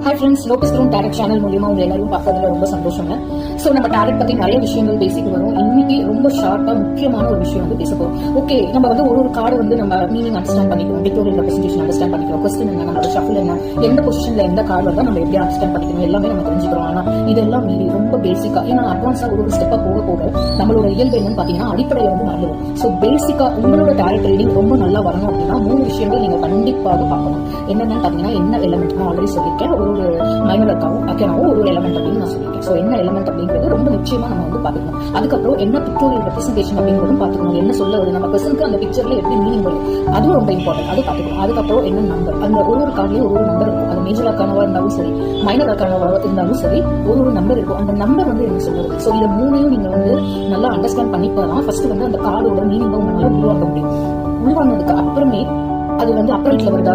Hi friends, லோகஸ் த்ரோன் tarot channel மூலியமா உங்க எல்லாரும் பார்க்கறதுல ரொம்ப சந்தோஷங்க. ஸோ நம்ம டாரட் பத்தி நிறைய விஷயங்கள் பேசிட்டு வரோம். இன்னைக்கு ரொம்ப ஷார்ட்டா முக்கியமான ஒரு விஷயம் வந்து பேச போறோம். ஓகே, நம்ம வந்து ஒரு கார்டு வந்து நம்ம மீனிங் அண்டர்ஸ்டாண்ட் பண்ணிக்கணும், பிக்டோரியல் ரெப்ரசன்டேஷன் அண்டர்ஸ்டாண்ட் பண்ணிக்கிறோம், கொஸ்டின் என்ன, நம்மளோட ஷஃபில் என்ன, எந்த பொசிஷன்ல எந்த கார்டு வந்தா நம்ம எப்படி அண்டர்ஸ்டாண்ட் பண்ணிக்கணும் எல்லாமே நம்ம தெரிஞ்சுக்கிறோம். ஆனா இதெல்லாம் மீறி ரொம்ப பேசிக்கா, ஏன்னா அட்வான்ஸா ஒரு ஸ்டெப்பா போக போக நம்மளோட இயல்பு என்னன்னு பாத்தீங்கன்னா அடிப்படையை வந்து மறந்துடும். ஸோ பேசிக்கா உங்களோட டாரட் ரீடிங் ரொம்ப நல்லா வரணும் அப்படின்னா 3 விஷயங்கள் நீங்க கண்டிப்பாக பார்க்கணும். என்னன்னு பாத்தீங்கன்னா என்ன எலிமெண்ட், நான் ஆல்ரெடி சொல்லியிருக்கேன், ஒரு மைனர் அக்கேனாவும் ஒரு எலிமெண்ட் அப்படின்னு நான் சொல்லியிருக்கேன். ஸோ என்ன எலிமெண்ட் அப்படிங்கிறது ரொம்ப நிச்சயமா நம்ம வந்து பாத்துக்கணும். அதுக்கப்புறம் என்ன பிக்டோரியல் ரெப்ரசன்டேஷன் அப்படிங்கிறதும் பாத்துக்கணும். என்ன சொல்ல வருது நம்ம பர்சனுக்கு அந்த பிக்சர்ல எப்படி மீனிங் வருது, அதுவும் ரொம்ப இம்பார்ட்டன்ட், அது பாத்துக்கணும். அதுக்கப்புறம் என்ன நம்பர், அந்த ஒரு கார்ட்லயும் ஒரு நம்பர் இருக்கும். அது மேஜர் அக்கானவா இருந்தாலும் சரி, மைனர் அக்கானவா இருந்தாலும் சரி, ஒரு நம்பர் இருக்கும். அந்த நம்பர் வந்து என்ன சொல்லுது. ஸோ இதை 3ஐயும் நீங்க வந்து நல்லா அண்டர்ஸ்டாண்ட் பண்ணிப்பாதான் ஃபர்ஸ்ட் வந்து அந்த கார்டோட மீனிங்கை உங்களால உருவாக்க முடியும். உருவானதுக்கு அப்புறமே அது வந்து அப்பர் வருதா,